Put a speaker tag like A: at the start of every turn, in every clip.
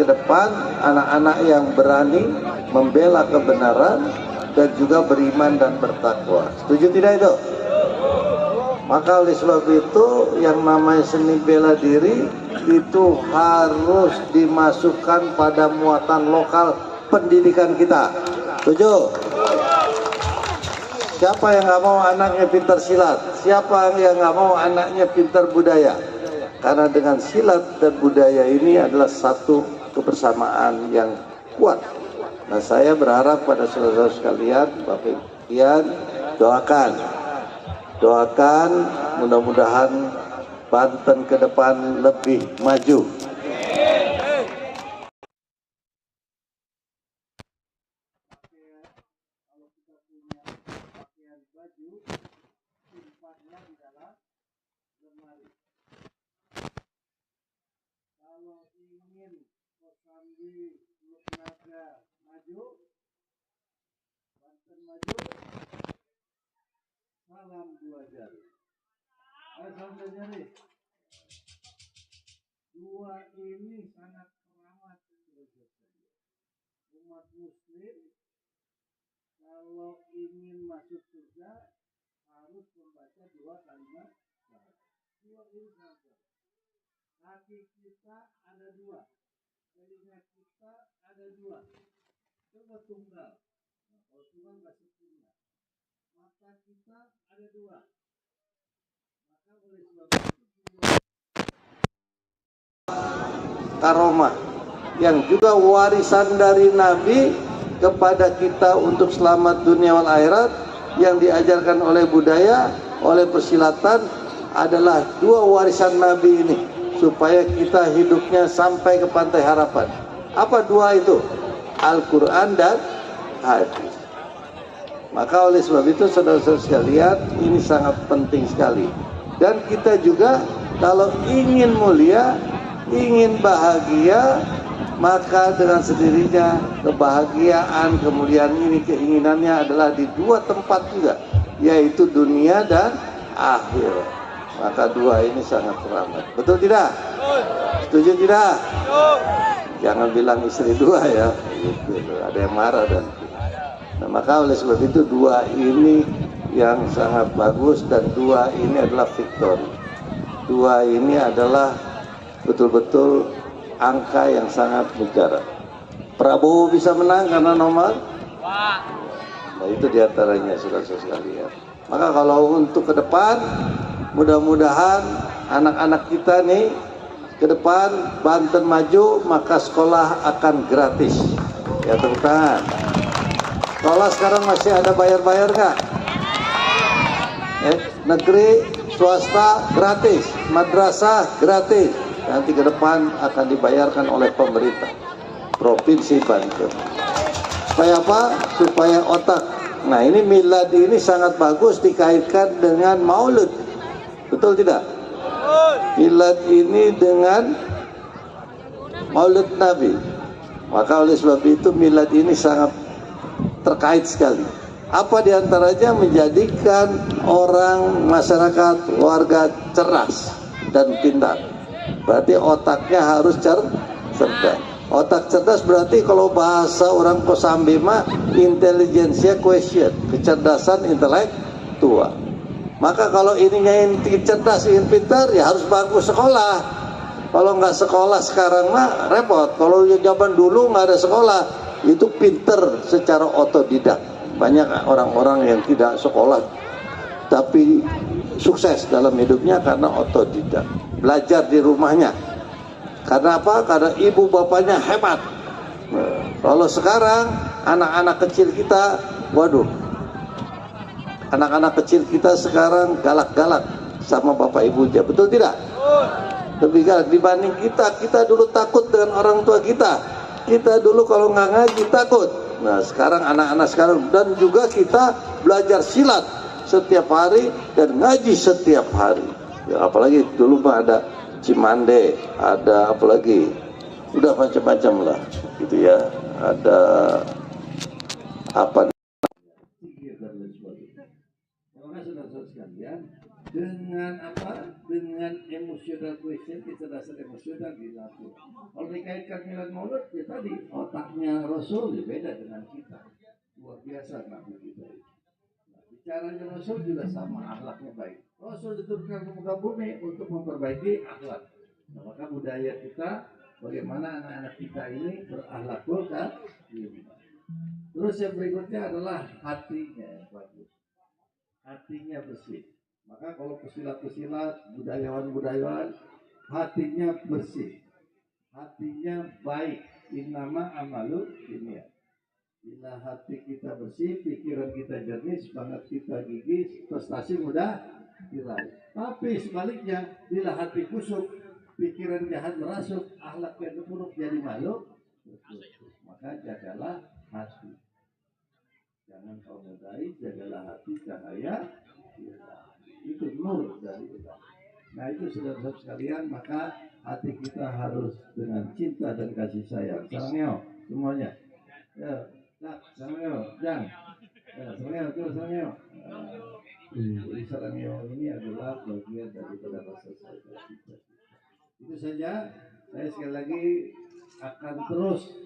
A: ke depan anak-anak yang berani membela kebenaran dan juga beriman dan bertakwa. Setuju tidak itu? Maka oleh sebab itu yang namanya seni bela diri itu harus dimasukkan pada muatan lokal pendidikan kita. Setuju? Siapa yang nggak mau anaknya pintar silat? Siapa yang nggak mau anaknya pintar budaya? Karena dengan silat dan budaya ini adalah satu kebersamaan yang kuat. Nah, saya berharap pada saudara-saudara sekalian, Bapak Ibu sekalian, doakan mudah-mudahan Banten ke depan lebih maju. Kalau ingin Kosambi, Luknaga maju, Banten maju, salam dua jari. Ayo salam dua jari. Dua ini sangat keramat umat Muslim. Kalau ingin masuk surga harus membaca dua kalimat syahadat. Dua ini sangat. Kaki kita ada dua, telinga kita ada dua, coba tunggal. Nah, kalau tunggal nggak sempurna. Mata kita ada dua, maka oleh sebab itu karomah yang juga warisan dari Nabi kepada kita untuk selamat dunia wal akhirat yang diajarkan oleh budaya, oleh persilatan adalah dua warisan Nabi ini. Supaya kita hidupnya sampai ke pantai harapan. Apa dua itu? Al-Quran dan hadis. Maka oleh sebab itu saudara-saudara sekalian, ini sangat penting sekali. Dan kita juga kalau ingin mulia, ingin bahagia, maka dengan sendirinya kebahagiaan, kemuliaan ini keinginannya adalah di dua tempat juga, yaitu dunia dan akhirat. Maka dua ini sangat keramat. Betul tidak? Setuju tidak? Jangan bilang istri dua ya. Gitu. Ada yang marah dan. Nah, maka oleh sebab itu dua ini yang sangat bagus dan dua ini adalah victory. Dua ini adalah betul-betul angka yang sangat bicara. Prabowo bisa menang karena nomor. Nah, itu diantaranya saudara-saudara sekalian. Maka kalau untuk ke depan, mudah-mudahan anak-anak kita nih ke depan Banten maju, maka sekolah akan gratis. Ya, tepuk tangan. Sekolah sekarang masih ada bayar-bayar nggak? Negeri, swasta gratis, madrasah gratis. Nanti ke depan akan dibayarkan oleh pemerintah Provinsi Banten. Supaya apa? Supaya otak. Nah, ini milad ini sangat bagus dikaitkan dengan maulud. Betul tidak? Milad ini dengan maulud Nabi. Maka oleh sebab itu milad ini sangat terkait sekali. Apa diantaranya? Menjadikan orang, masyarakat, warga cerdas dan pintar. Berarti otaknya harus cerdas. Otak cerdas berarti kalau bahasa orang Kosambi mah intelijensia quotient, kecerdasan intelektual. Maka kalau ininya ingin cerdas, ingin pintar, ya harus bagus sekolah. Kalau nggak sekolah sekarang mah repot. Kalau zaman dulu nggak ada sekolah, itu pinter secara otodidak. Banyak orang-orang yang tidak sekolah, tapi sukses dalam hidupnya karena otodidak. Belajar di rumahnya. Karena apa? Karena ibu bapaknya hebat. Kalau sekarang anak-anak kecil kita, waduh. Anak-anak kecil kita sekarang galak-galak sama bapak ibunya, betul tidak? Lebih galak dibanding kita. Kita dulu takut dengan orang tua kita. Kita dulu kalau nggak ngaji takut. Nah, sekarang anak-anak sekarang, dan juga kita belajar silat setiap hari dan ngaji setiap hari. Ya, apalagi dulu mah ada Cimande, ada apalagi, udah macam-macam lah, gitu ya. Ada apa? Saudara-saudara sekalian, dengan apa? Dengan emosional question, kecerdasan emosional dilakukan. Kalau dikaitkan dengan maulid, ya tadi otaknya Rasul ya beda dengan kita. Luar biasa Nabi kita. Nah, bicaranya Rasul juga sama, akhlaknya baik. Rasul diturunkan ke muka bumi untuk memperbaiki akhlak. Nah, maka budaya kita, bagaimana anak-anak kita ini berakhlakul kan? Terus yang berikutnya adalah hatinya yang bagus. Hatinya bersih. Maka kalau pesilat-pesilat, budayawan-budayawan, hatinya bersih, hatinya baik. Innama amalu dunia. Bila hati kita bersih, pikiran kita jernih, semangat kita gigih, prestasi mudah diraih. Tapi sebaliknya, bila hati busuk, pikiran jahat merasuk, akhlak yang buruk jadi makhluk, maka jagalah hati. Jangan kau nodai, jagalah hati cahaya. Itu nur dari Allah. Nah itu saudara-saudara sekalian, maka hati kita harus dengan cinta dan kasih sayang. Sarangyo semuanya. Ya, sarangyo, jang. Ya, sarangyo, tuh sarangyo. Jadi sarangyo ini adalah bagian daripada rasa sayang kita. Itu saja. Saya sekali lagi akan terus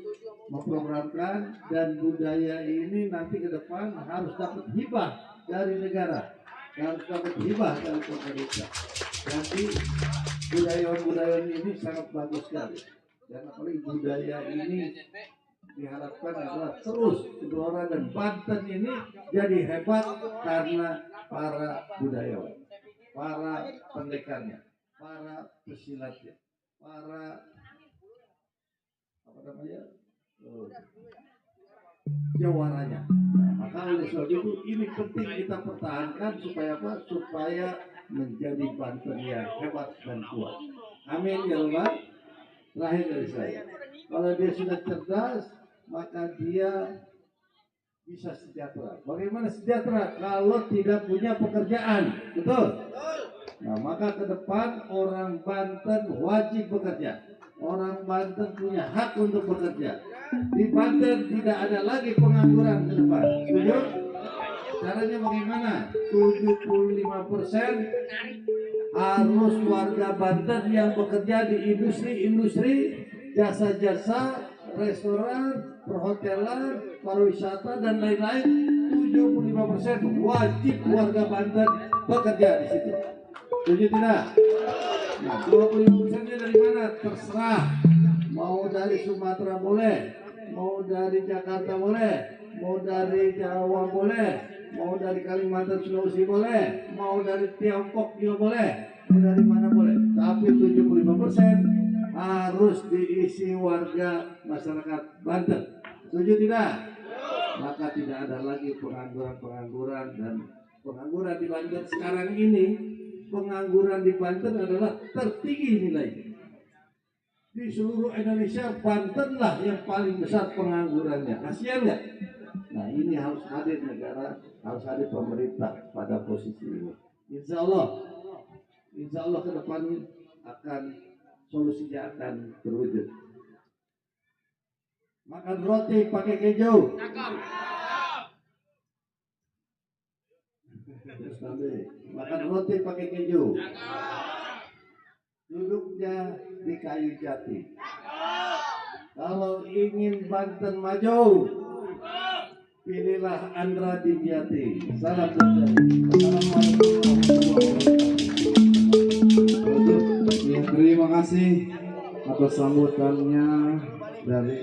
A: memprogramkan, dan budaya ini nanti ke depan harus dapat hibah dari negara. Harus dapat hibah dari pemerintah. Jadi budaya-budaya ini sangat bagus sekali. Dan apalagi budaya ini diharapkan adalah terus Blora dan Banten ini jadi hebat karena para budayawan, para pendekarnya, para pesilatnya, para apa namanya, jawaranya. Maka oleh sebab itu ini penting kita pertahankan supaya apa? Supaya menjadi Banten yang hebat dan kuat. Amin ya Allah. Terakhir dari saya, kalau dia sudah cerdas, maka dia bisa sejahtera. Bagaimana sejahtera kalau tidak punya pekerjaan? Betul? Nah, maka ke depan orang Banten wajib bekerja. Orang Banten punya hak untuk bekerja. Di Banten tidak ada lagi pengangguran ke depan. Setuju? Caranya bagaimana? 75% harus warga Banten yang bekerja di industri-industri, jasa-jasa, restoran, perhotelan, pariwisata dan lain-lain. 75% wajib warga Banten bekerja di situ. Setuju tidak? Nah, 25%-nya dari mana? Terserah. Mau dari Sumatera boleh, mau dari Jakarta boleh, mau dari Jawa boleh, mau dari Kalimantan Sulawesi boleh, mau dari Tiongkok juga boleh, mau dari mana boleh. Tapi 75% harus diisi warga masyarakat Banten. Setuju tidak? Maka tidak ada lagi pengangguran-pengangguran, dan pengangguran di Banten sekarang ini, pengangguran di Banten adalah tertinggi nilainya. Di seluruh Indonesia, Bantenlah yang paling besar penganggurannya. Kasihan nggak? Nah ini harus hadir negara, harus hadir pemerintah pada posisi ini. Insya Allah ke depan akan solusinya akan terwujud. Makan roti pakai keju. Makan roti pakai keju. Duduknya di kayu jati. Kalau ingin Banten maju, pilihlah Andra Dimyati. Salam dari.
B: Terima kasih atas sambutannya dari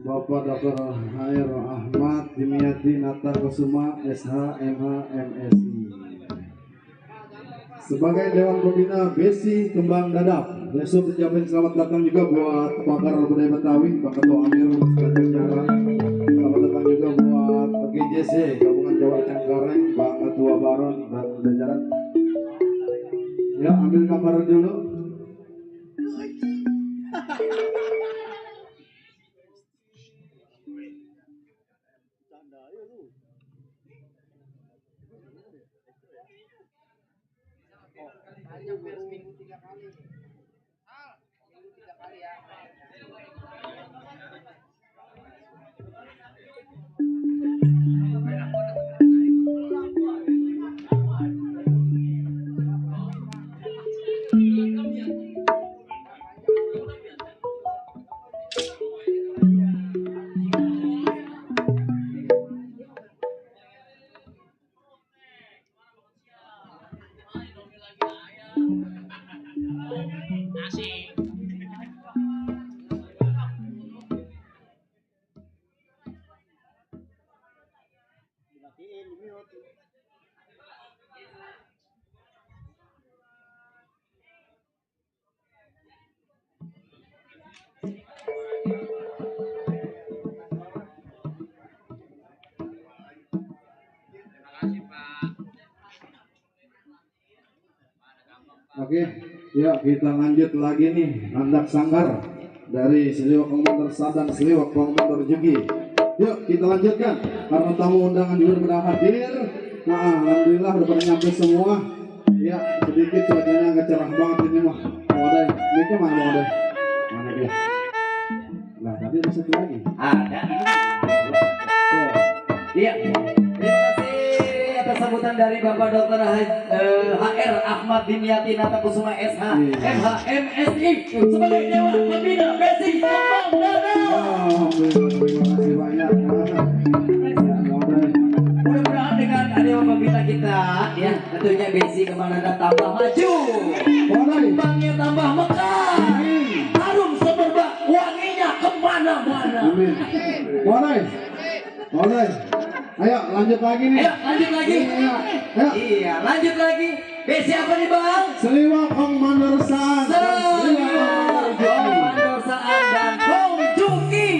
B: Bapak Dr. Hair Ahmad Dimyati Nata Kusuma SH MH MSI. Sebagai Dewan Pembina Besi Kembang Dadap, besok ucapin selamat datang juga buat pakar budaya Betawi, Pak Ketua Amir Sekalian Jalan. Selamat datang juga buat PGJC Gabungan Jawa Cengkareng, Pak Ketua Baron dan jajaran. Ya, ambil gambar dulu.
C: Seminggu 3 kali. Seminggu 3 kali ya.
B: Oke, ya kita lanjut lagi nih Landak Sanggar dari Seliwak Komuter Sadan Seliwak Komuter Jugi. Yuk kita lanjutkan karena tamu undangan juga sudah hadir. Nah, alhamdulillah udah pada nyampe semua. Ya sedikit cuacanya agak cerah banget ini mah. Wadah, mic-nya mana wadah? Mana dia? Nah tadi ada satu lagi.
D: Ada. Iya. Terima kasih atas sambutan dari Bapak Dr. HR Ahmad Dimyati Natakusuma SH MHMSI sebagai Dewan Pembina Besi Kembang Dadap.
B: Alhamdulillah, terima kasih banyak.
D: Mudah-mudahan dengan Dewan Pembina kita ya tentunya Besi Kembang Dadap tambah maju, kembangnya tambah mekar, harum semerbak, wanginya kemana-mana.
B: Amin. Boleh. Ayo lanjut lagi nih.
D: Ayo lanjut lagi.
B: Ayo.
D: Iya, lanjut lagi. Besi apa nih bang?
B: Seliwak Komandorsaan.
D: Seliwak Komandorsaan dan Kong Juki.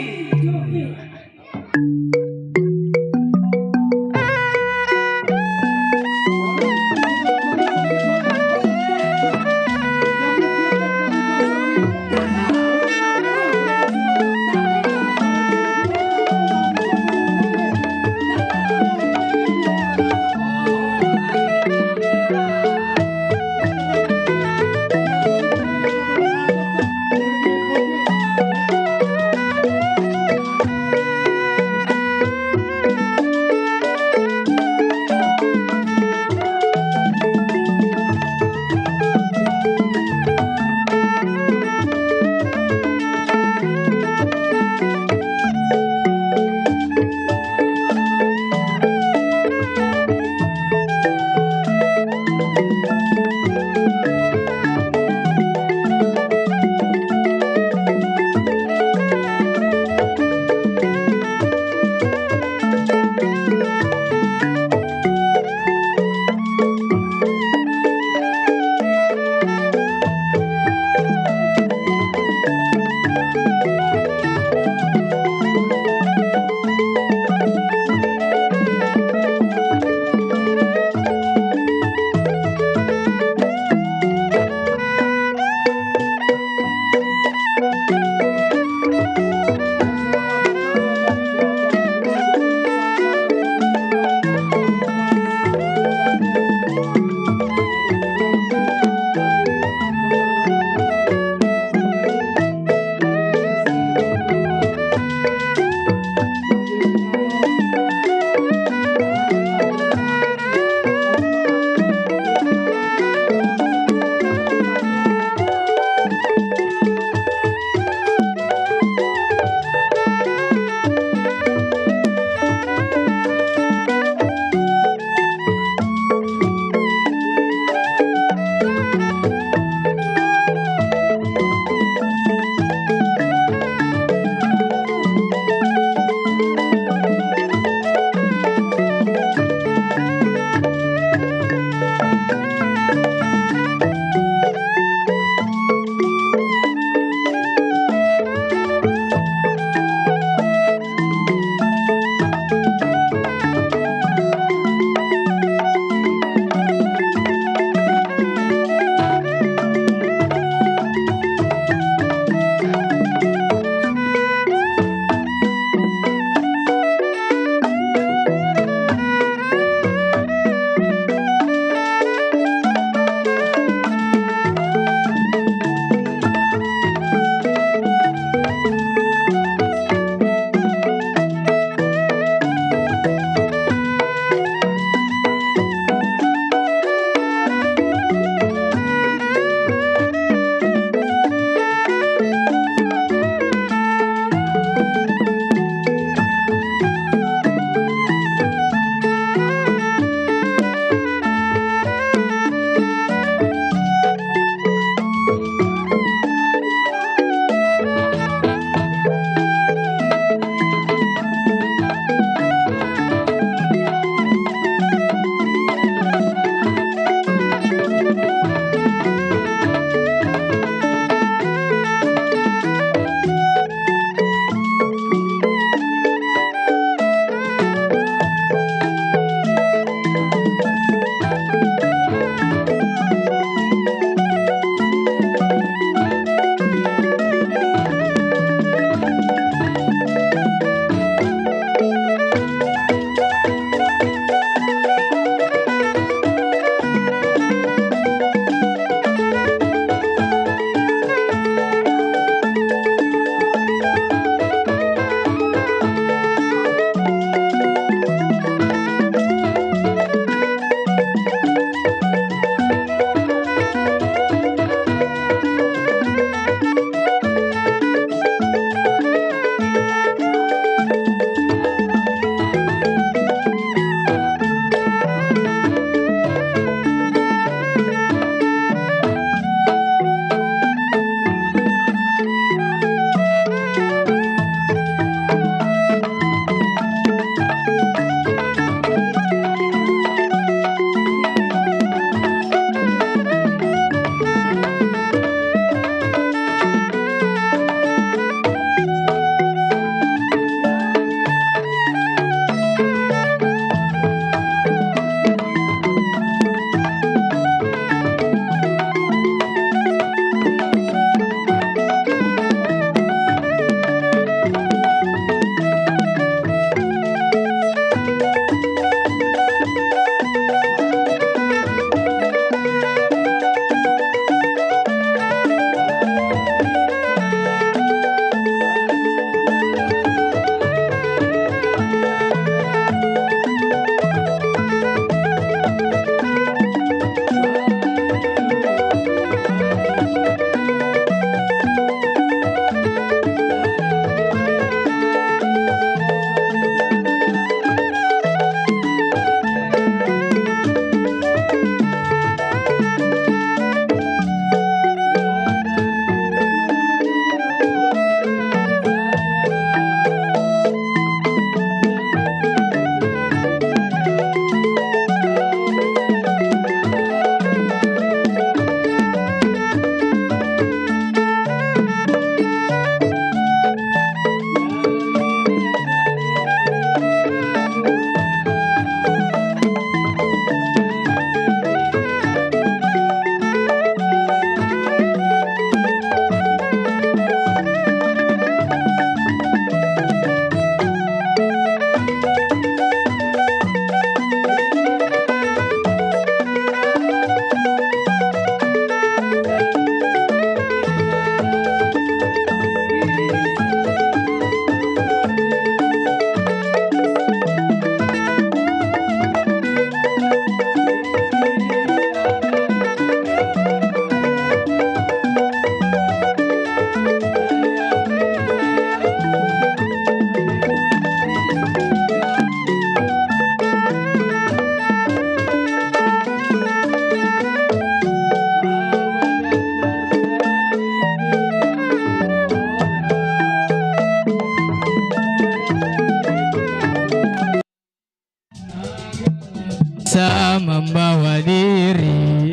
E: Bisa membawa diri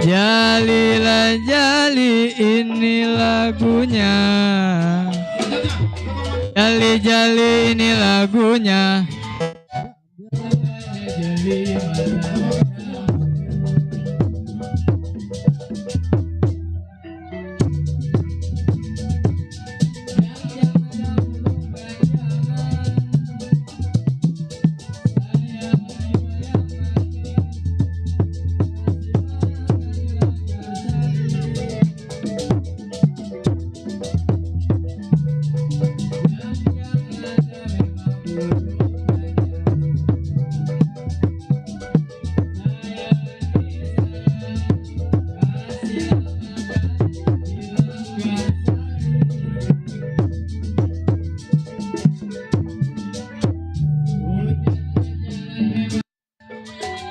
E: Jalilah jali ini lagunya Jali jali ini lagunya Jali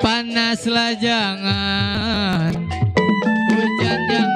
E: panaslah jangan hujan jangan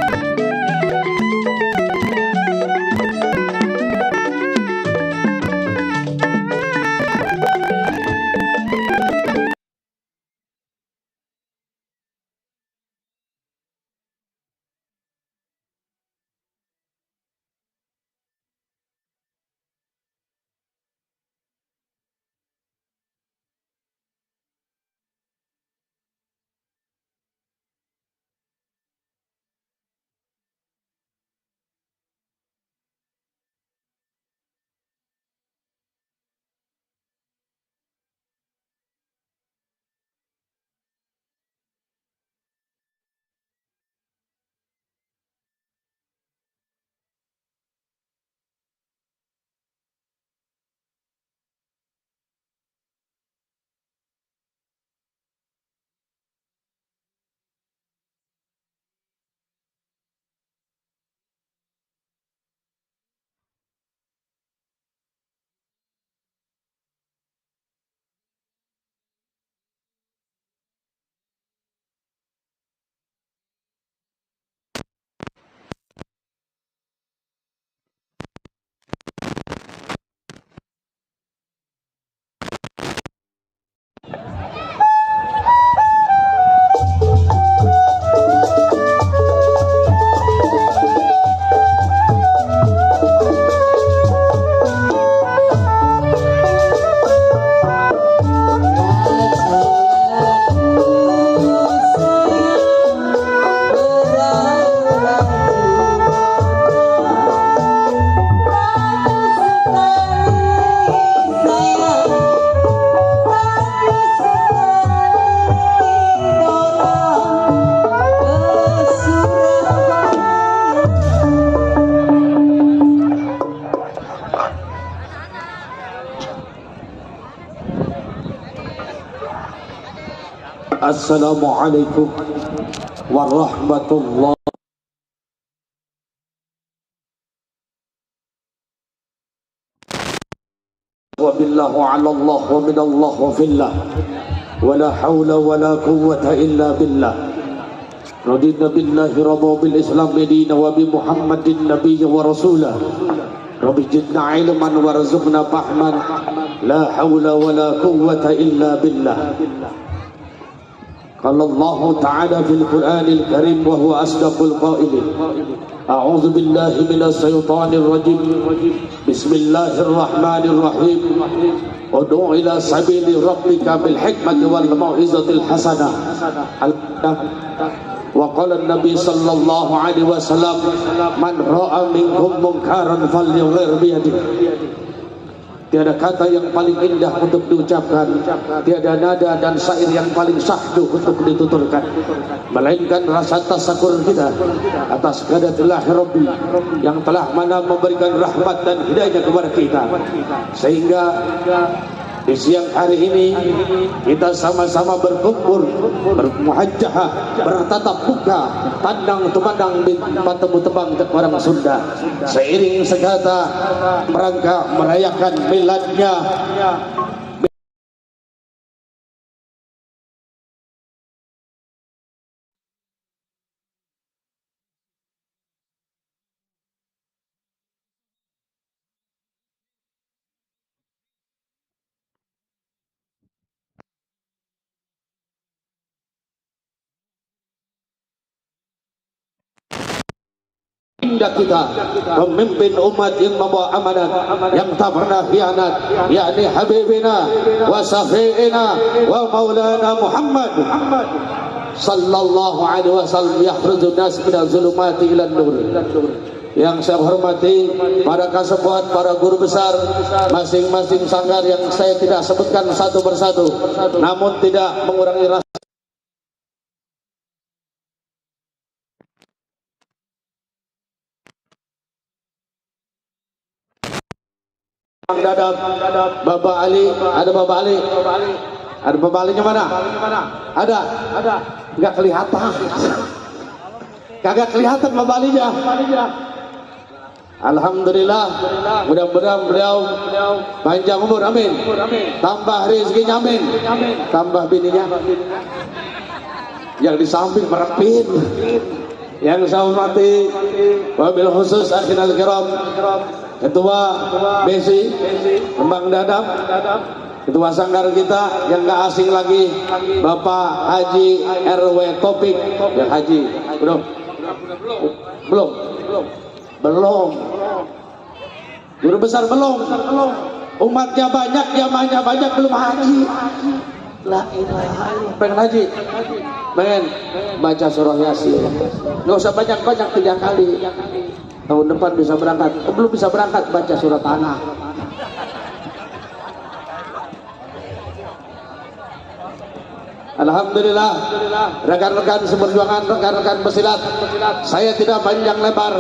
F: Assalamualaikum
A: warahmatullahi wabillahu ala Allah wa minallah wa fillah wa la hawla wa la quwwata illa billah. Radina billahi radu bil islam dina wa bi muhammadin nabiyya wa rasulah. Rabbi jidna ilman warzuqna fahman la hawla wa la quwwata illa billah. Qala Allah ta'ala fil Qur'anil Karim wa huwa asdaqul qailin. A'udzu billahi minasy syaithanir rajim. Bismillahirrahmanirrahim. Ud'u ila sabili rabbika bil hikmati wal mau'izatil hasanah. Wa qala an-nabi sallallahu alaihi wasallam man ra'a minkum munkaran falyughayyir bi yadihi. Tiada kata yang paling indah untuk diucapkan, tiada nada dan syair yang paling syahdu untuk dituturkan, melainkan rasa tasakur kita atas qadatillahi Rabbi yang telah mana memberikan rahmat dan hidayah kepada kita, sehingga di siang hari ini kita sama-sama berkumpul, bermuhajjah, bertatap muka, pandang tumandang bertemu tebang orang Sunda, seiring sekata merangka merayakan miladnya kita, pemimpin umat yang membawa amanat, yang tak pernah khianat, yakni Habibina wa Syafi'ina wa Maulana Muhammad sallallahu alaihi wasallam yakhrujun nas minal zulumati ilan nur. Yang saya hormati para kasepuhan, para guru besar masing-masing sanggar yang saya tidak sebutkan satu persatu, namun tidak mengurangi rasa Dadap, Bapak Ali, ada Bapak Ali, ada Bapak Alinya mana? Ada, nggak kelihatan, kagak kelihatan Bapak Alinya. Alhamdulillah, mudah-mudahan beliau panjang umur, amin. Tambah rezekinya, amin. Tambah bininya, yang di samping merepin. Yang saya hormati, wabil khusus akhirul kiram, Ketua Besi Kembang Dadap, Ketua Sanggar kita yang gak asing lagi, Bapak Haji RW Topik. Ya Haji, belum. Guru besar belum. Umatnya banyak, jamaahnya banyak, belum haji. La ilaha illallah. Pengen haji? Pengen baca surah Yasin. Gak usah banyak-banyak, 3 kali. Tahun depan bisa berangkat. Belum bisa berangkat, baca surat Tanah. Alhamdulillah, rekan-rekan seperjuangan, rekan-rekan pesilat, saya tidak panjang lebar.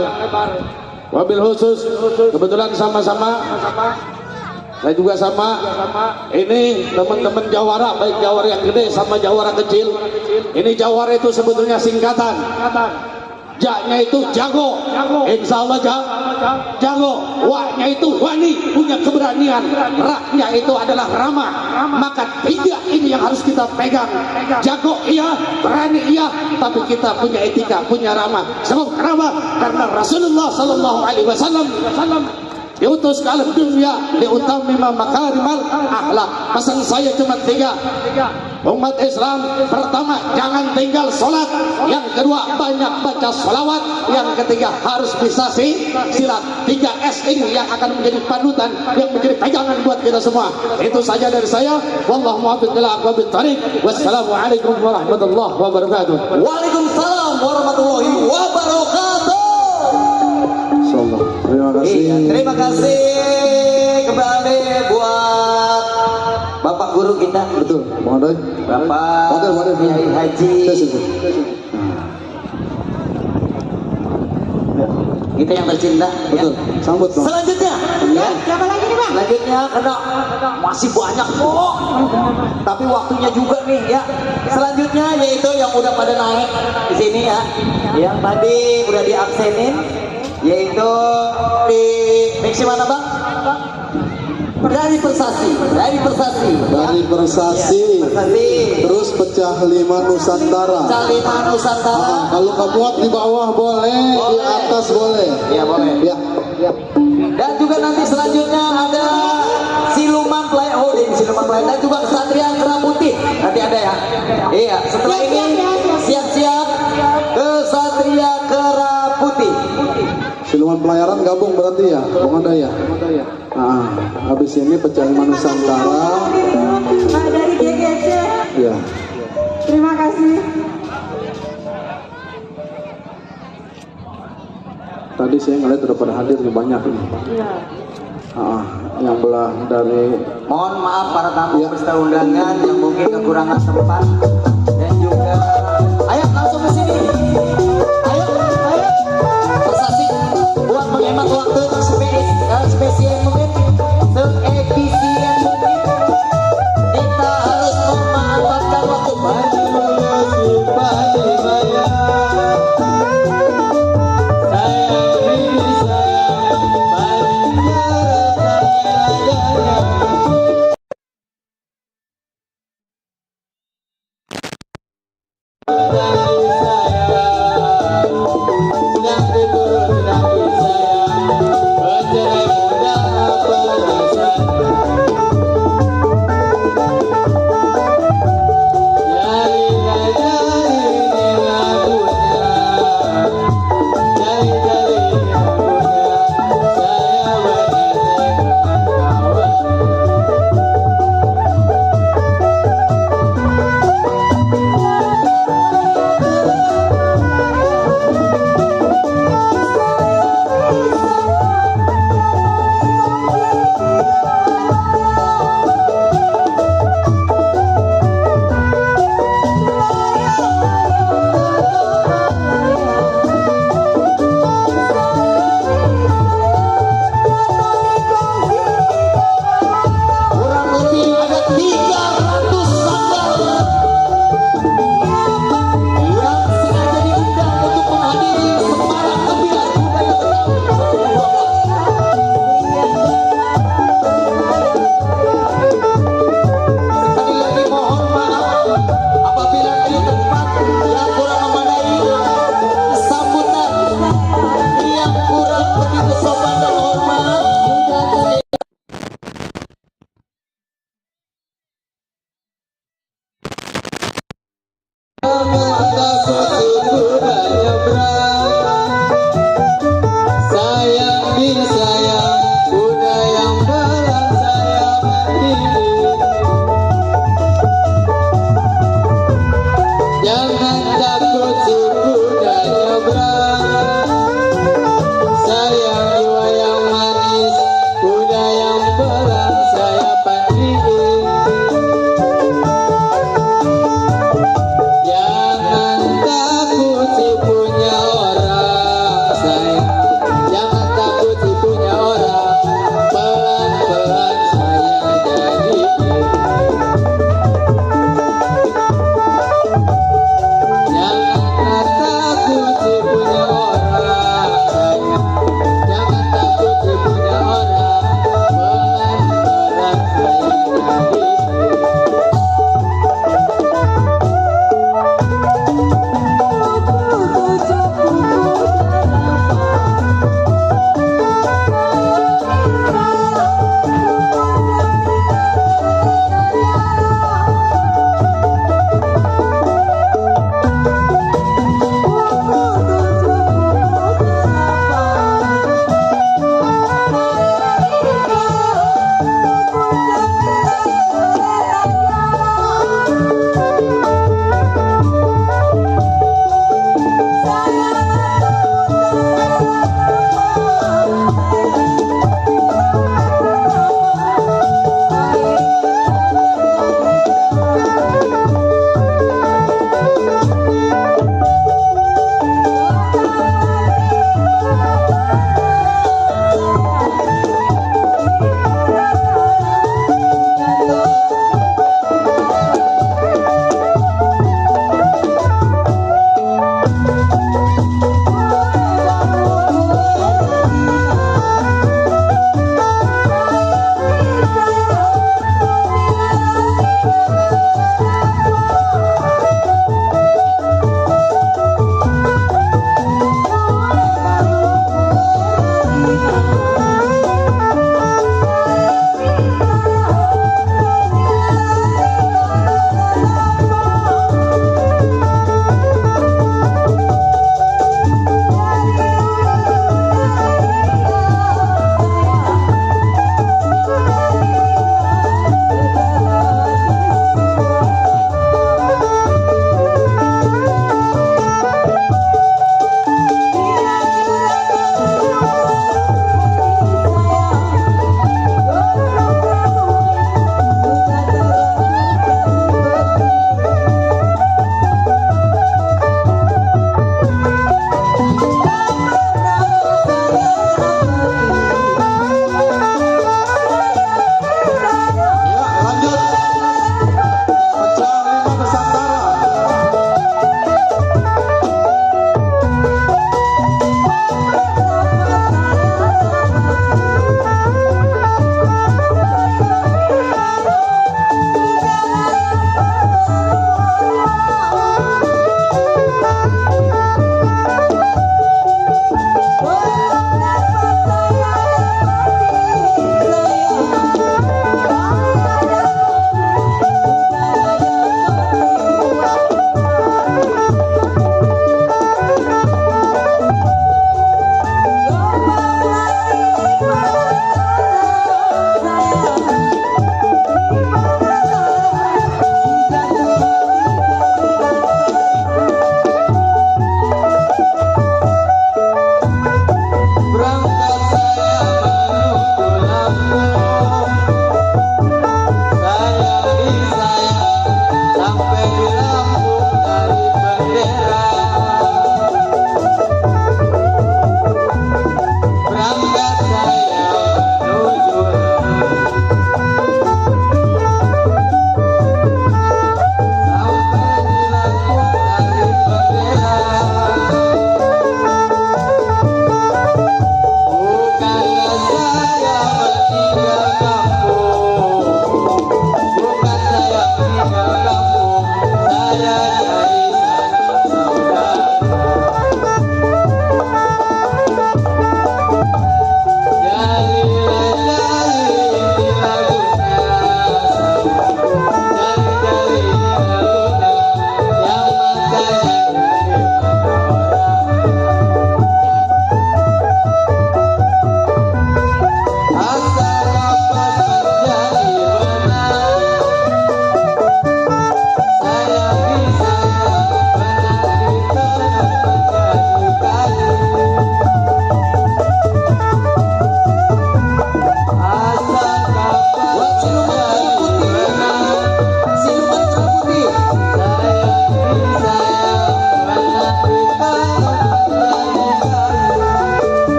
A: Wabil khusus, kebetulan sama-sama, saya juga sama. Ini teman-teman jawara, baik jawara yang gede sama jawara kecil. Ini jawara itu sebetulnya singkatan. Ja-nya itu jago, insya Allah jago. Wa-nya itu wani, punya keberanian. Ra-nya itu adalah ramah. Maka 3 ini yang harus kita pegang. Jago iya, berani iya, tapi kita punya etika, punya ramah. Sebab kenapa? Karena Rasulullah Sallallahu Alaihi Wasallam diutus ke alam dunia liutamima makarimal akhlak. Pesan saya cuma 3. Umat Islam, pertama jangan tinggal sholat, yang kedua banyak baca sholawat, yang ketiga harus bisa silat. 3S ini yang akan menjadi panutan, yang menjadi pegangan buat kita semua. Itu saja dari saya. Wallahu muwaffiq ila aqwamit thariq. Wassalamualaikum warahmatullahi wabarakatuh.
D: Waalaikumsalam warahmatullahi wabarakatuh.
B: Terima kasih.
D: Terima kasih kembali buat Bapak Guru kita.
B: Betul, Bapak
D: Kiai Haji. Kita yang tercinta.
B: Betul.
D: Ya.
B: Sambut Bang.
D: Selanjutnya,
C: Ya, siapa lagi nih Bang?
D: selanjutnya karena masih banyak kok. Tapi waktunya juga nih ya. Selanjutnya yaitu yang udah pada naik di sini ya. Yang tadi udah diabsenin yaitu di seksi mana Bang? Dari Persasi.
B: Dari Persasi.
D: Persasi.
B: Terus pecah 5 Nusantara.
D: Calima Nusantara.
B: Kalau kebuat di bawah boleh, di atas boleh.
D: Iya boleh.
B: Ya.
D: Dan juga nanti selanjutnya ada Siluman Play dan juga Kesatria Kera Putih. Nanti ada ya. Iya, setelah ini siap-siap Kesatria Kera Putih.
B: Siluman pelayaran gabung berarti ya, Bang ada ya. Nah, habis ini pecah 5 Nusantara.
C: Pak dari GGC.
B: Ya.
C: Terima kasih.
B: Tadi saya ngeliat udah pada hadir nih banyak ini.
C: Iya.
B: Yang belah dari
D: Mohon maaf para tamu
B: Ya.
D: peserta undangan yang mungkin kekurangan tempat dan juga ayo langsung ke sini. Ayo. Persasi buat menghemat waktu spesial mungkin seefisien mungkin kita harus memanfaatkan waktu.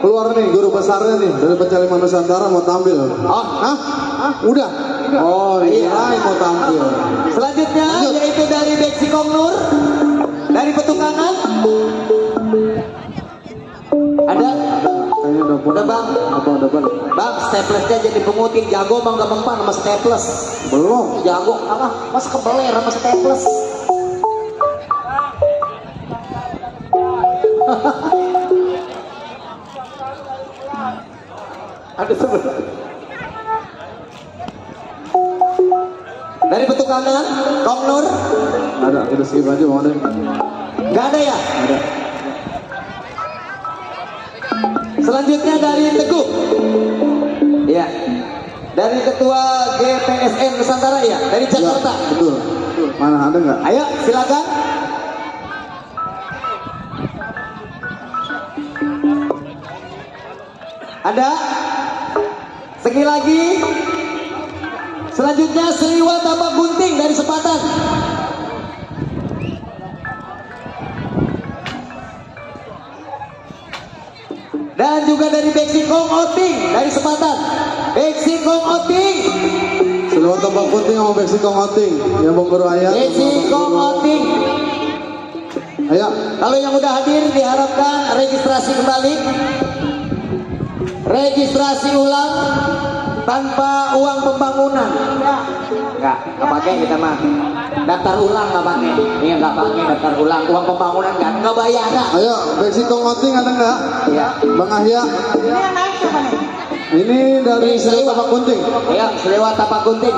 B: Keluar nih guru besarnya nih dari Pencarian Nusantara mau tampil.
D: Oh,
B: Hah? Udah? Oh iya mau tampil.
D: selanjutnya yaitu dari Beksi Kongnur dari Petukangan. Ada?
B: Kayaknya udah
D: Bang.
B: Apa udah balik?
D: Bang, staplesnya jadi pengutin jago bang, gak mempan sama staples.
B: Belum.
D: Jago, apa? Mas kebeler sama staples. Ada sebelah. Dari Petukangan, Kongnur.
B: Ada, kita skip aja mau deh.
D: Gak ada ya?
B: Ada.
D: Selanjutnya dari Teguh. Iya. Dari Ketua GPSN Nusantara ya, dari Jakarta.
B: Ya, betul. Mana ada nggak?
D: Ayo, silakan. Ada? Sekali lagi. Selanjutnya Seliwa Tapak Gunting dari Sepatan. Dan juga dari Beksi Kong Oting dari Sepatan. Beksi Kong Oting.
B: Seluruh tempat penting sama Beksi Kong Oting. Yang Bogor Ayat.
D: Beksi Kong Oting.
B: Ayo.
D: Kalau yang udah hadir diharapkan registrasi kembali. Registrasi ulang tanpa uang pembangunan. Enggak pakai kita mah. Daftar ulang nggak pakai. Iya nggak pakai daftar ulang. Uang pembangunan nggak bayar.
B: Ayo, Beksi Kong Oting ada nggak?
D: Iya.
B: Bang Ahya.
C: Ini yang naik siapa nih?
B: Ini dari Seluruh Tapak Gunting.
D: Iya, Seliwa Tapak Gunting.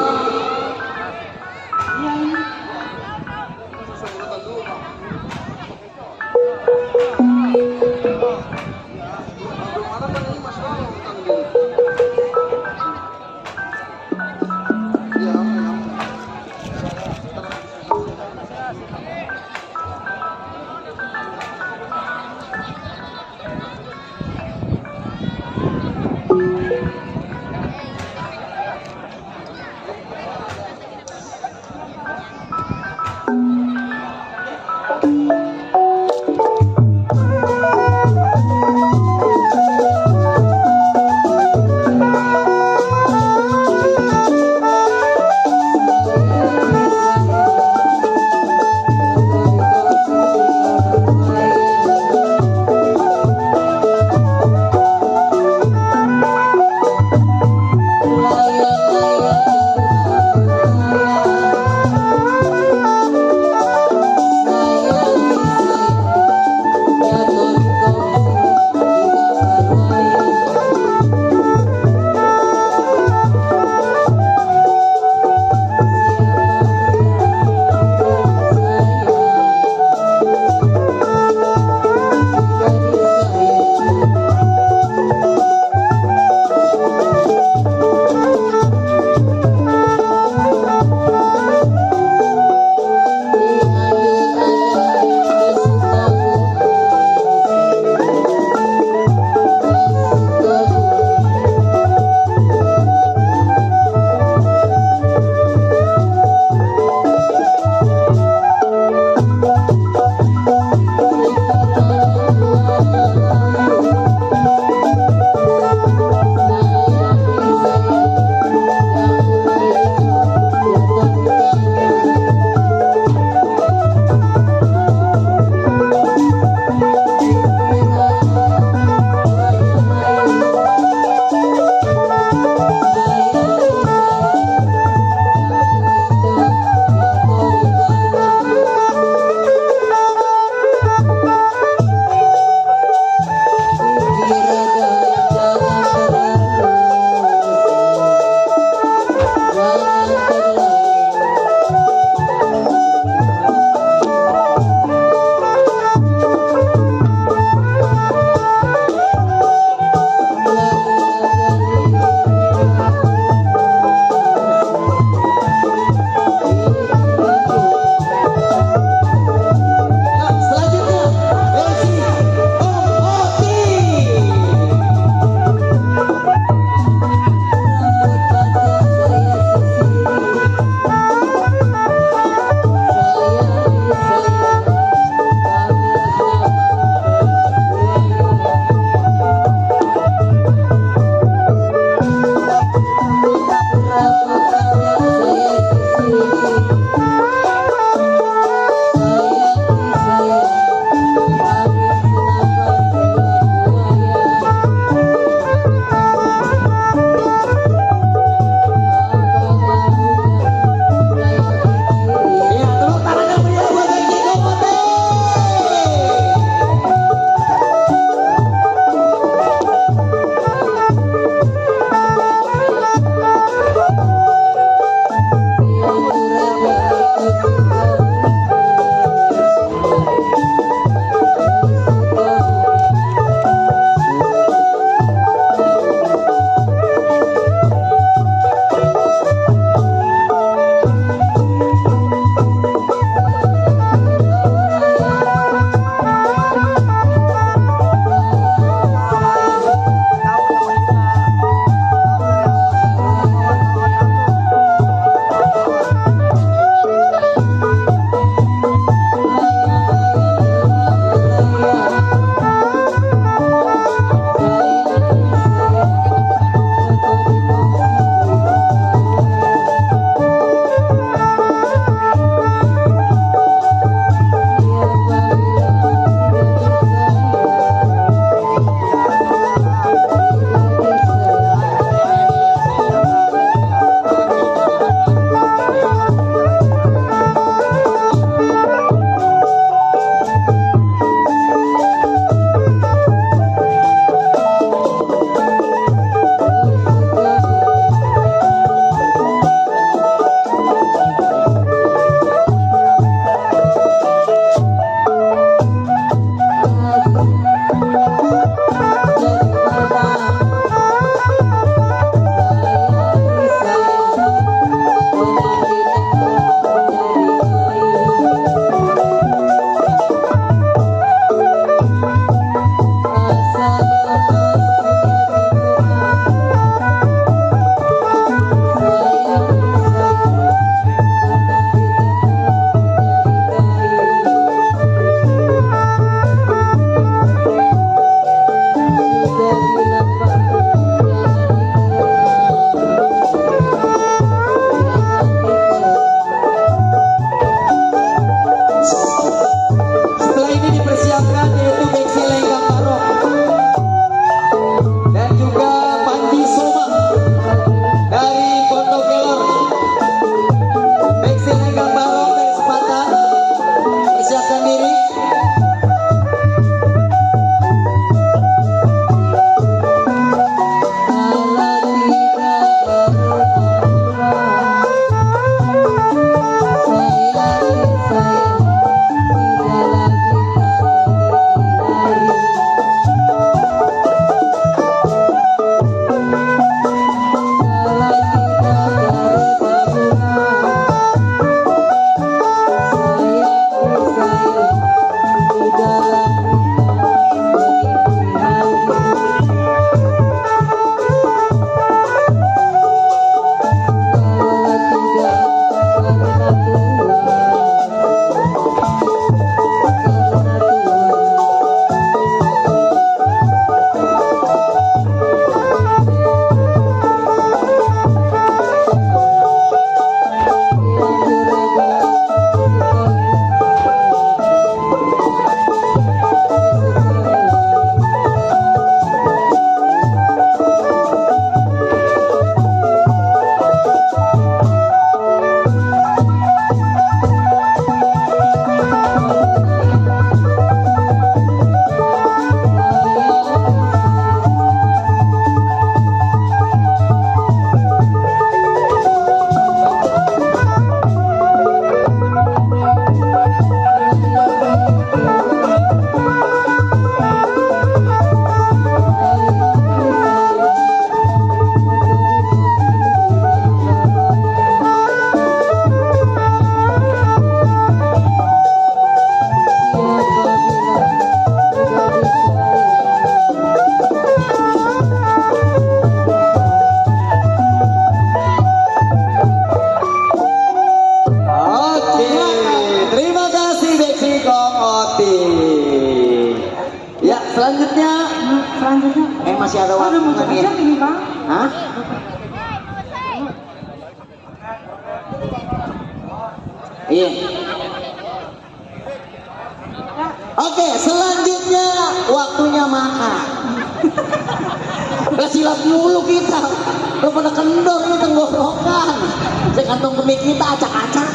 F: Hah? Iya. Oke, selanjutnya waktunya makan. Gak silap mulu kita. Lo pada kendor ini tenggorokan. Saya kantong kemik kita acak-acak.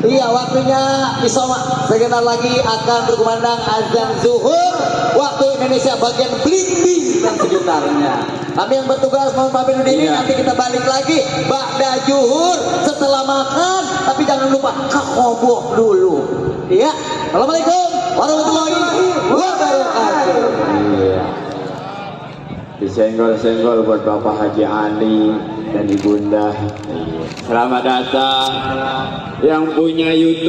F: Iya, waktunya Isoma. Sebentar lagi akan berkumandang azan zuhur waktu Indonesia bagian Blimbing dan sekitarnya. Kami yang bertugas mohon pamit diri, nanti kita balik lagi ba'da zuhur setelah makan, tapi jangan lupa kakoboh dulu. Iya. Assalamualaikum warahmatullahi wabarakatuh.
G: Iya. Disenggol-senggol buat Bapak Haji Ali dan Ibunda. Selamat datang yang punya YouTube.